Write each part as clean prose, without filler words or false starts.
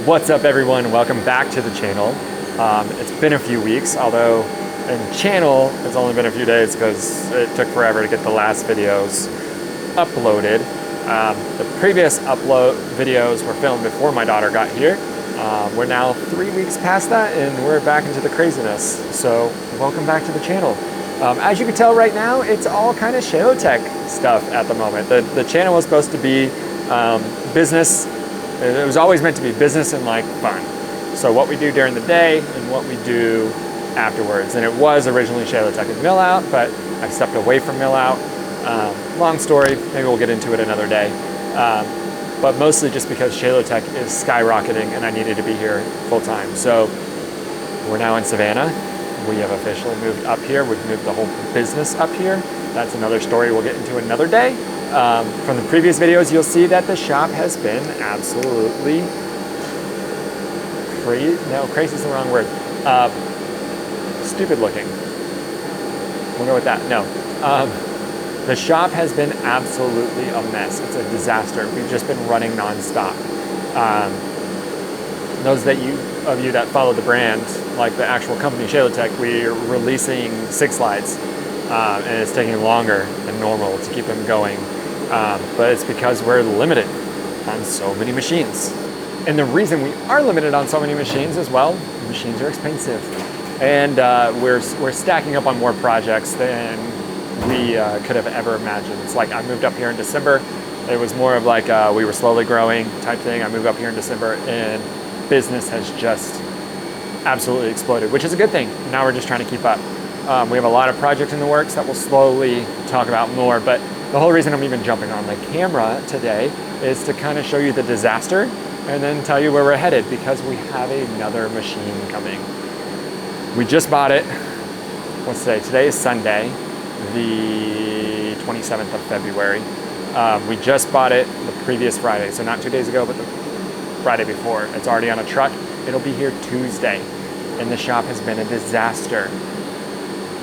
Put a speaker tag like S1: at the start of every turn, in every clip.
S1: What's up everyone, welcome back to the channel. It's been a few weeks, although in channel it's only been a few days because it took forever to get the last videos uploaded. The previous upload videos were filmed before my daughter got here. We're now 3 weeks past that and we're back into the craziness. So welcome back to the channel. As you can tell right now, it's all kind of Shalotech stuff at the moment. The channel was supposed to be business. It was always meant to be business and like fun. So what we do during the day and what we do afterwards. And it was originally Shalotech and Mill Out, but I stepped away from Mill Out. Long story, maybe we'll get into it another day. But mostly just because Shalotech is skyrocketing and I needed to be here full time. So we're now in Savannah. We have officially moved up here. We've moved the whole business up here. That's another story we'll get into another day. From the previous videos, you'll see that the shop has been absolutely crazy. No, crazy is the wrong word. Stupid looking. We'll go with that. No. The shop has been absolutely a mess. It's a disaster. We've just been running nonstop. Those of you that follow the brand, like the actual company Shalotech, we're releasing 6 slides, and it's taking longer than normal to keep them going. But it's because we're limited on so many machines. And the reason we are limited on so many machines as well, machines are expensive. And we're stacking up on more projects than we could have ever imagined. It's like I moved up here in December. It was more of like we were slowly growing type thing. I moved up here in December and business has just absolutely exploded, which is a good thing. Now we're just trying to keep up. We have a lot of projects in the works that we'll slowly talk about more, but the whole reason I'm even jumping on the camera today is to kind of show you the disaster and then tell you where we're headed because we have another machine coming. We just bought it. What's today? Today is Sunday, the 27th of February. We just bought it the previous Friday, so not 2 days ago, but the Friday before. It's already on a truck. It'll be here Tuesday, and the shop has been a disaster.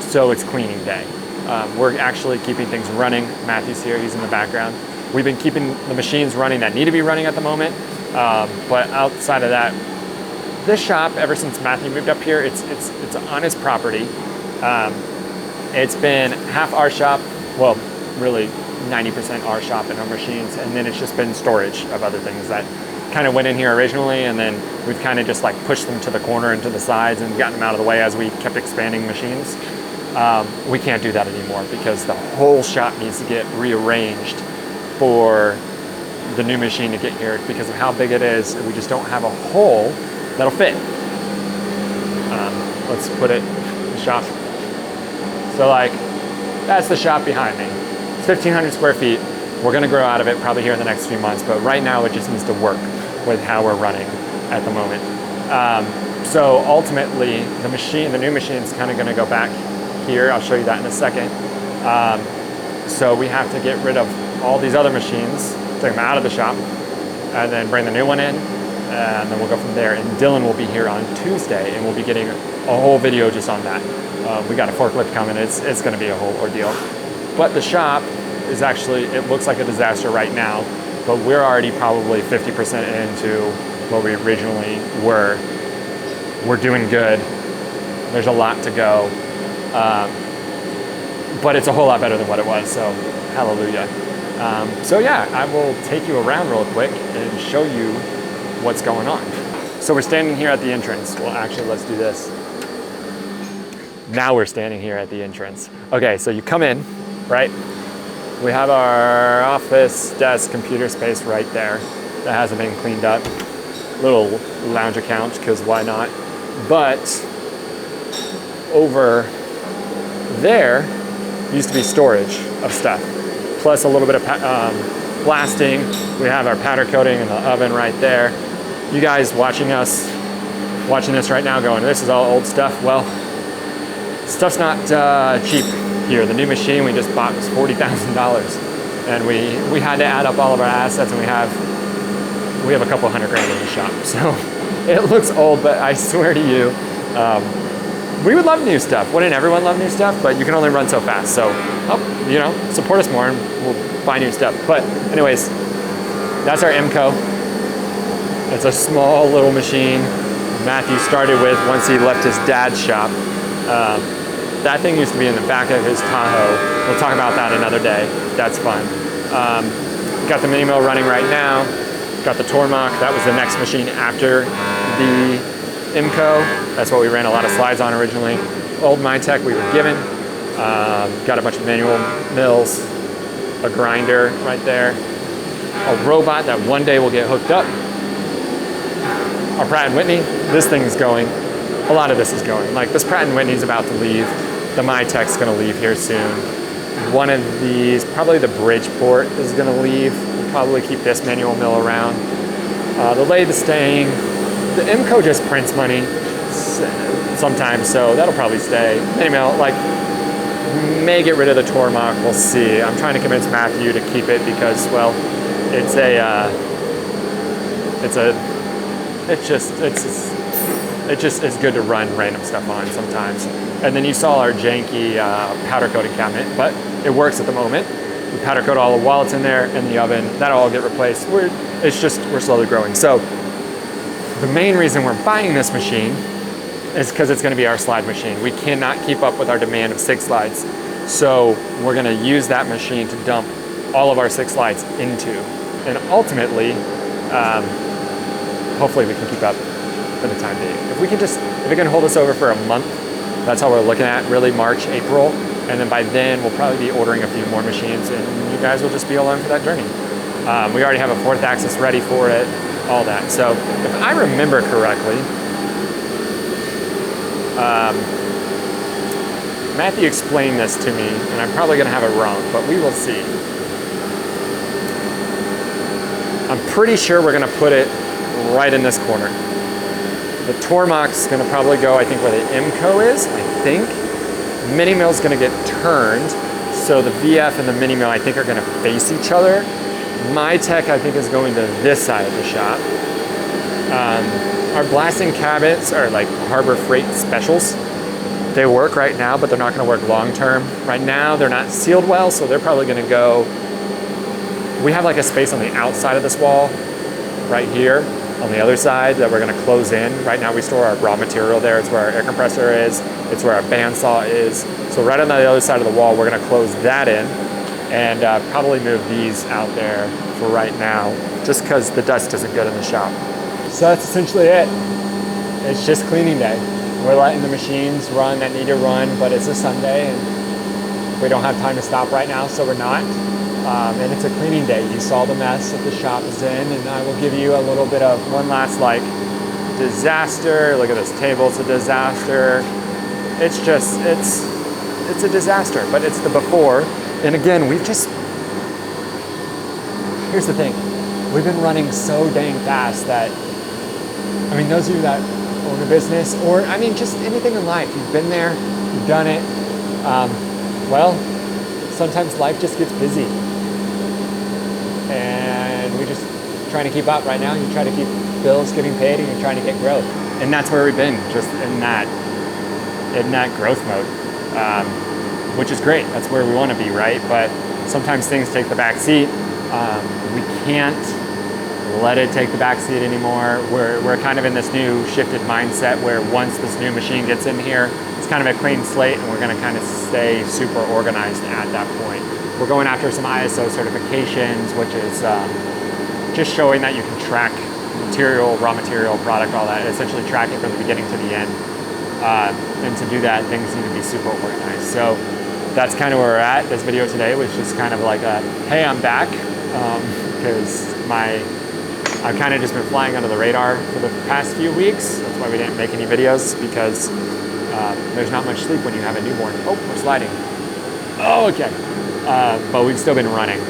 S1: So it's cleaning day. We're actually keeping things running. Matthew's here, he's in the background. We've been keeping the machines running that need to be running at the moment. But outside of that, this shop, ever since Matthew moved up here, it's on his property. It's been half our shop, well, really 90% our shop and our machines, and then it's just been storage of other things that kind of went in here originally, and then we've kind of just like pushed them to the corner and to the sides and gotten them out of the way as we kept expanding machines. We can't do that anymore because the whole shop needs to get rearranged for the new machine to get here because of how big it is. We just don't have a hole that'll fit. Let's put it in the shop. So like, that's the shop behind me. It's 1,500 square feet. We're gonna grow out of it probably here in the next few months, but right now it just needs to work with how we're running at the moment. So ultimately, the new machine's kind of gonna go back here. I'll show you that in a second. So we have to get rid of all these other machines, take them out of the shop, and then bring the new one in, and then we'll go from there. And Dylan will be here on Tuesday, and we'll be getting a whole video just on that. We got a forklift coming. It's gonna be a whole ordeal. But the shop is actually, it looks like a disaster right now, but we're already probably 50% into what we originally were. We're doing good. There's a lot to go. But it's a whole lot better than what it was, so hallelujah. So yeah, I will take you around real quick and show you what's going on. So we're standing here at the entrance. Well, actually, let's do this. Now we're standing here at the entrance. Okay, so you come in, right? We have our office, desk, computer space right there that hasn't been cleaned up. Little lounger couch, because why not? But over there used to be storage of stuff, plus a little bit of blasting. We have our powder coating in the oven right there. You guys watching this right now going, this is all old stuff. Well, stuff's not cheap here. The new machine we just bought was $40,000, and we had to add up all of our assets, and we have a couple $100 grand in the shop. So it looks old, but I swear to you, we would love new stuff. Wouldn't everyone love new stuff? But you can only run so fast. So, support us more and we'll buy new stuff. But anyways, that's our MCO. It's a small little machine Matthew started with once he left his dad's shop. That thing used to be in the back of his Tahoe. We'll talk about that another day. That's fun. Got the mini mill running right now. Got the Tormach. That was the next machine after the IMCO. That's what we ran a lot of slides on originally. Old Mytech we were given. Got a bunch of manual mills, a grinder right there, a robot that one day will get hooked up. Our Pratt & Whitney, this thing's going. A lot of this is going. Like this Pratt & Whitney's about to leave. The Mytech's gonna leave here soon. One of these, probably the Bridgeport is gonna leave. We'll probably keep this manual mill around. The lathe is staying. The IMCO just prints money sometimes, so that'll probably stay. Anyway, like, may get rid of the Tormach, we'll see. I'm trying to convince Matthew to keep it because, well, it just is good to run random stuff on sometimes. And then you saw our janky powder coating cabinet, but it works at the moment. We powder coat all the wallets in there in the oven. That'll all get replaced. We're slowly growing. So the main reason we're buying this machine is because it's going to be our slide machine. We cannot keep up with our demand of 6 slides. So we're going to use that machine to dump all of our 6 slides into. And ultimately, hopefully we can keep up for the time being. If it can hold us over for a month, that's how we're looking at, really March, April. And then by then we'll probably be ordering a few more machines and you guys will just be along for that journey. We already have a 4th axis ready for it, all that. So if I remember correctly, Matthew explained this to me, and I'm probably going to have it wrong, but we will see. I'm pretty sure we're going to put it right in this corner. The Tormach's going to probably go, I think, where the IMCO is, I think. Mini mill's going to get turned, so the VF and the mini mill, I think, are going to face each other. Mytech, I think, is going to this side of the shop. Our blasting cabinets are like Harbor Freight specials. They work right now, but they're not going to work long term. Right now, they're not sealed well, so they're probably going to go. We have like a space on the outside of this wall, right here, on the other side that we're going to close in. Right now, we store our raw material there. It's where our air compressor is. It's where our bandsaw is. So right on the other side of the wall, we're going to close that in and probably move these out there for right now, just because the dust isn't good in the shop. So that's essentially it. It's just cleaning day. We're letting the machines run that need to run, but it's a Sunday and we don't have time to stop right now, so we're not. And it's a cleaning day. You saw the mess that the shop is in, and I will give you a little bit of one last like disaster. Look at this table, it's a disaster. It's a disaster, but it's the before. And again, here's the thing. We've been running so dang fast that, I mean, those of you that own a business, or I mean, just anything in life, you've been there, you've done it. Well, sometimes life just gets busy. And we're just trying to keep up right now. You try to keep bills getting paid and you're trying to get growth. And that's where we've been, just in that growth mode, which is great. That's where we want to be, right? But sometimes things take the back seat. We can't let it take the back seat anymore. We're kind of in this new shifted mindset where once this new machine gets in here, it's kind of a clean slate and we're going to kind of stay super organized at that point. We're going after some ISO certifications, which is just showing that you can track material, raw material, product, all that, essentially track it from the beginning to the end. And to do that, things need to be super organized. So that's kind of where we're at. This video today was just kind of like a, hey, I'm back, because I've kind of just been flying under the radar for the past few weeks. That's why we didn't make any videos, because there's not much sleep when you have a newborn. Oh, we're sliding. Oh, okay. But we've still been running.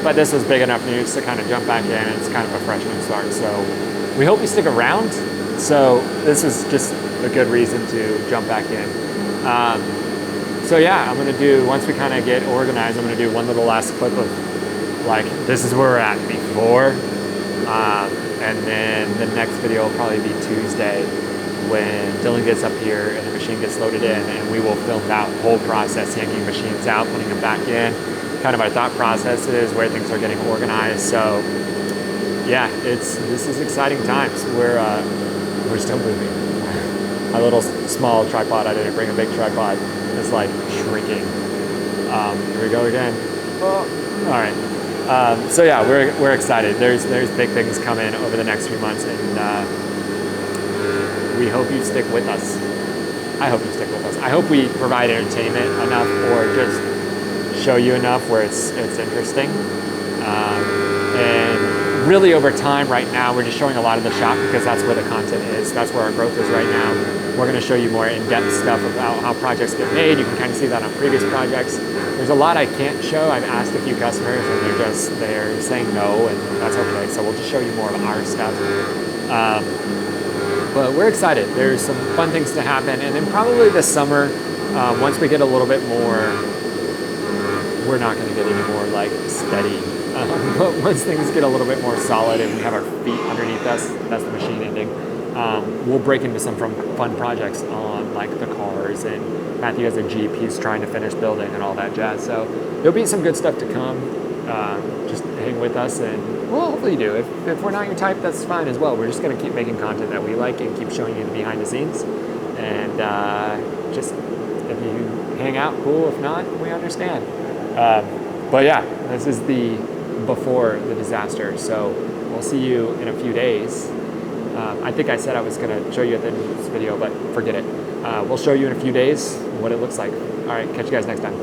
S1: But this was big enough news to kind of jump back in. It's kind of a fresh new start. So we hope you stick around. So this was just a good reason to jump back in. So yeah, I'm gonna do, once we kind of get organized, I'm gonna do one little last clip of like, this is where we're at before. And then the next video will probably be Tuesday when Dylan gets up here and the machine gets loaded in, and we will film that whole process, yanking machines out, putting them back in, kind of our thought processes, where things are getting organized. So yeah, this is exciting times. We're still moving. My little small tripod, I didn't bring a big tripod, is like shrinking. Here we go again. Oh, all right. So yeah, we're excited. There's big things coming over the next few months, and we hope you stick with us. I hope you stick with us. I hope we provide entertainment enough, or just show you enough where it's interesting. And really over time right now, we're just showing a lot of the shop because that's where the content is. That's where our growth is right now. We're going to show you more in-depth stuff about how projects get made. You can kind of see that on previous projects. There's a lot I can't show. I've asked a few customers and they're saying no, and that's okay. So we'll just show you more of our stuff. But we're excited. There's some fun things to happen. And then probably this summer, once we get a little bit more, we're not going to get any more like steady. But once things get a little bit more solid and we have our feet underneath us, that's the machine ending, we'll break into some fun projects on like the cars, and Matthew has a Jeep he's trying to finish building and all that jazz. So there'll be some good stuff to come. Just hang with us, and we'll hopefully do. If we're not your type, that's fine as well. We're just going to keep making content that we like and keep showing you the behind the scenes. And just if you hang out, cool. If not, we understand. But yeah, this is the before the disaster. So we'll see you in a few days. I think I said I was going to show you at the end of this video, but forget it. We'll show you in a few days what it looks like. All right, catch you guys next time.